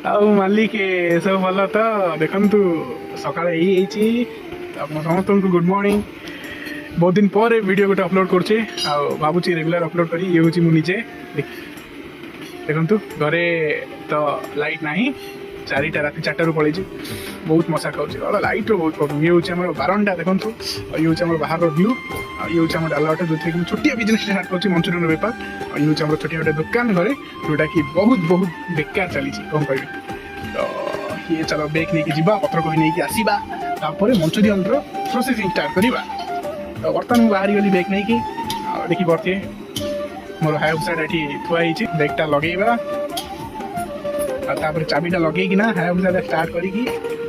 ଆଉ ମାଲିକ ସବୁ ଭଲ ତ? ଦେଖନ୍ତୁ ସକାଳେ ହେଇଛି। ଆପଣ ସମସ୍ତଙ୍କୁ ଗୁଡ୍ ମର୍ଣ୍ଣିଂ। ବହୁତ ଦିନ ପରେ ଭିଡ଼ିଓ ଗୋଟେ ଅପଲୋଡ଼ କରୁଛେ ଆଉ ଭାବୁଛି ରେଗୁଲାର ଅପଲୋଡ଼ କରି। ଇଏ ହେଉଛି ମୁଁ ନିଜେ। ଦେଖନ୍ତୁ ଘରେ ତ ଲାଇଟ୍ ନାହିଁ, 4ଟା ରାତି 4ଟାରୁ ପଳେଇଛି। ବହୁତ ମଶା ଖାଉଛି, ଲାଇଟ୍ର ବହୁତ ପ୍ରୋବ୍ଲେମ୍। ଇଏ ହେଉଛି ଆମର ବାରଣ୍ଡା ଦେଖନ୍ତୁ, ଆଉ ଇଏ ହେଉଛି ଆମର ବାହାରର ଭ୍ୟୁ, ଆଉ ଇଏ ହେଉଛି ଆମର ଡାଲାଟା ଯେଉଁଥିରେ କି ମୁଁ ଛୋଟିଆ ବିଜନେସ୍ ଷ୍ଟାର୍ଟ କରୁଛି, ମଞ୍ଚୁରିଆନ୍ର ବେପାର। ଆଉ ଇଏ ହେଉଛି ଆମର ଛୋଟିଆ ଗୋଟେ ଦୋକାନ ଘରେ, ଯେଉଁଟାକି ବହୁତ ବେକାର ଚାଲିଛି, କ'ଣ କହିବି। ତ ଇଏ ଚାଲ ବେଗ୍ ନେଇକି ଯିବା, ପତ୍ରକୋବି ନେଇକି ଆସିବା, ତାପରେ ମଞ୍ଚୁରିଆନ୍ର ପ୍ରୋସେସିଂ ଷ୍ଟାର୍ଟ କରିବା। ତ ବର୍ତ୍ତମାନ ମୁଁ ବାହାରିଗଲି ବେଗ୍ ନେଇକି। ଆଉ ଦେଖିପାରୁଥିବେ ମୋର ହାୟାବୁସାଟା ଏଠି ଥୁଆ ହେଇଛି। ବେଗ୍ଟା ଲଗେଇବା, ଆଉ ତାପରେ ଚାବିଟା ଲଗେଇକିନା ହାୟାବୁସାଟା ଷ୍ଟାର୍ଟ କରିକି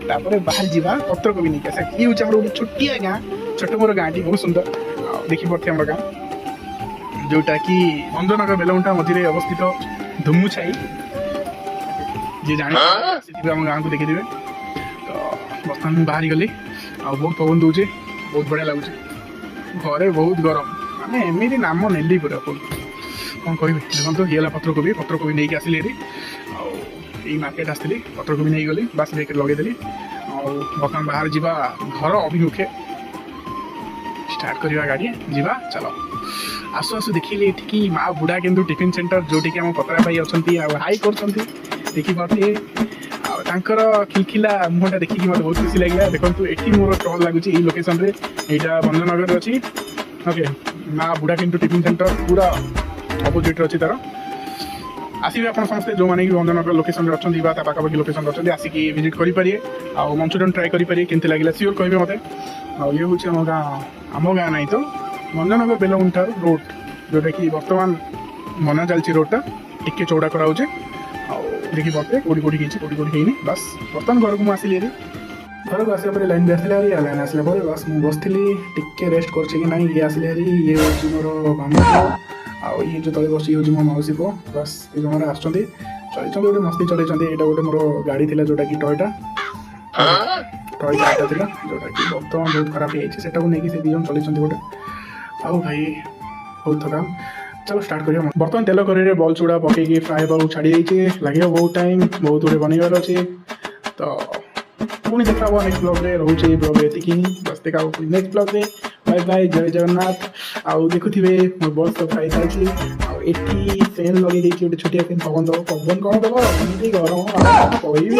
ତାପରେ ବାହାରି ଯିବା ପତ୍ରକୋବି ନେଇକି ଆସିବା। ଇଏ ହେଉଛି ଆମର ଗୋଟେ ଛୋଟିଆ ଗାଁ, ଛୋଟ ମୋର ଗାଁଟି, ବହୁତ ସୁନ୍ଦର। ଆଉ ଦେଖିପାରୁଥିବେ ଆମର ଗାଁ, ଯେଉଁଟାକି ଭଞ୍ଜନଗର ବେଲଗୁଣ୍ଠା ମଝିରେ ଅବସ୍ଥିତ ଧୁମୁଛାଇ। ଯିଏ ଜାଣିଥିବେ ଆସିଥିବେ ଆମ ଗାଁକୁ ଦେଖିଥିବେ। ତ ବର୍ତ୍ତମାନ ମୁଁ ବାହାରିଗଲି, ଆଉ ବହୁତ ପବନ ଦେଉଛି, ବହୁତ ବଢ଼ିଆ ଲାଗୁଛି। ଘରେ ବହୁତ ଗରମ, ମାନେ ଏମିତି ନାମ ନେଲି ପୁରା ଫୁଲ୍। କ'ଣ କହିବି, ଦେଖନ୍ତୁ ଇଏ ହେଲା ପତ୍ରକୋବି ନେଇକି ଆସିଲି ଏଠି। ଆଉ ଏଇ ମାର୍କେଟ ଆସିଥିଲି, ପତ୍ରକୋବି ନେଇଗଲି, ବାସ୍ ବେଗ୍ରେ ଲଗେଇଦେଲି। ଆଉ ବର୍ତ୍ତମାନ ବାହାରେ ଯିବା ଘର ଅଭିମୁଖେ, ଷ୍ଟାର୍ଟ କରିବା ଗାଡ଼ି, ଯିବା ଚାଲ। ଆସୁ ଆସୁ ଦେଖିଲି ଏଠିକି ମା ବୁଢ଼ା କିନ୍ତୁ ଟିଫିନ୍ ସେଣ୍ଟର, ଯେଉଁଠିକି ଆମ ପତରା ଭାଇ ଅଛନ୍ତି ଆଉ ହାଇ କରୁଛନ୍ତି, ଦେଖିପାରୁଥିବେ। ଆଉ ତାଙ୍କର ଖିଲଖିଲା ମୁହଁଟା ଦେଖିକି ମୋତେ ବହୁତ ଖୁସି ଲାଗିଲା। ଦେଖନ୍ତୁ ଏଠି ମୋର ଷ୍ଟଲ୍ ଲାଗୁଛି ଏଇ ଲୋକେସନ୍ରେ, ଏଇଟା ଭଞ୍ଜନଗରରେ ଅଛି। ଓକେ, ମା ବୁଢ଼ା କିନ୍ତୁ ଟିଫିନ୍ ସେଣ୍ଟର ପୁରା ଅପୋଜିଟ୍ରେ ଅଛି ତାର। ଆସିବେ ଆପଣ ସମସ୍ତେ, ଯେଉଁମାନେ କି ଭଞ୍ଜନଗର ଲୋକେସନ୍ରେ ଅଛନ୍ତି ବା ତା ପାଖାପାଖି ଲୋକେସନ୍ରେ ଅଛନ୍ତି, ଆସିକି ଭିଜିଟ୍ କରିପାରିବେ। ଆଉ ମଞ୍ଚୁରିଆନ୍ ଟ୍ରାଏ କରିପାରିବେ, କେମିତି ଲାଗିଲା ସିଓର୍ କହିବେ ମୋତେ। ଆଉ ଇଏ ହେଉଛି ଆମ ଗାଁ ନାହିଁ ତ, ଭଞ୍ଜନଗର ବେଲଗୁଣ୍ଠାର ରୋଡ଼, ଯେଉଁଟାକି ବର୍ତ୍ତମାନ ବନା ଚାଲିଛି। ରୋଡ଼ଟା ଟିକେ ଚଉଡ଼ା କରାହେଉଛି। ଆଉ ଦେଖିପାରୁଥିବେ କୋଉଠି ହେଇଛି, କୋଉଠି ହେଇନି। ବାସ୍ ବର୍ତ୍ତମାନ ଘରକୁ ମୁଁ ଆସିଲି। ଘରକୁ ଆସିଲା ପରେ ଲାଇନ୍ ବି ଆସିଲା ହାରି, ଲାଇନ୍ ଆସିଲା ପରେ ବାସ୍ ମୁଁ ବସିଥିଲି, ଟିକେ ରେଷ୍ଟ କରୁଛି କି ନାହିଁ। ଇଏ ଆସିଲେ ହାରି, ଇଏ ହେଉଛି ମୋର ମାମୁଁ ପୁଅ, ଆଉ ଇଏ ଯେଉଁ ତଳେ ବସି ହେଉଛି ମୋ ମାଉସୀ ପୁଅ। ବାସ୍ ଏ ଯେଉଁମାନେ ଆସୁଛନ୍ତି, ଚଲେଇଛନ୍ତି ଗୋଟେ ମସ୍ତି ଚଲେଇଛନ୍ତି। ଏଇଟା ଗୋଟେ ମୋର ଗାଡ଼ି ଥିଲା, ଯେଉଁଟାକି ଟୟଟା ଥିଲା, ଯେଉଁଟାକି ବର୍ତ୍ତମାନ ବହୁତ ଖରାପ ହେଇଯାଇଛି। ସେଟାକୁ ନେଇକି ସେ 2 ଜଣ ଚଲେଇଛନ୍ତି ଗୋଟେ। ଆଉ ଭାଇ ବହୁତ ଥକାନ, ଚାଲ ଷ୍ଟାର୍ଟ କରିବା। ବର୍ତ୍ତମାନ ତେଲ କରେଇରେ ବଲ୍ ଚୁଡ଼ା ପକେଇକି ଫ୍ରାଏ ହେବାକୁ ଛାଡ଼ି ଦେଇଛି। ଲାଗିବ ବହୁତ ଟାଇମ୍, ବହୁତ ଗୁଡ଼ିଏ ବନେଇବାର ଅଛି। ତ ପୁଣି ଦେଖା ହବ ନେକ୍ସଟ ବ୍ଲଗ୍ରେ। ରହୁଛି ଏଇ ବ୍ଲଗ୍ରେ ଏତିକି ହିଁ, ବାସ୍ ଦେଖା ହବ ନେକ୍ସଟ ବ୍ଲଗ୍ରେ। ବାଏ ବାଏ, ଜୟ ଜଗନ୍ନାଥ। ଆଉ ଦେଖୁଥିବେ ମୋ ବସ୍ ତ ଖାଇ ଚାଲିଛି। ଆଉ ଏଠି ଫ୍ୟାନ୍ ଲଗେଇ ଦେଇଛି, ଗୋଟେ ଛୋଟିଆ ଫ୍ୟାନ୍, ପବନ କ'ଣ ଦେବ, ଏମିତି ଗରମ କହିବି।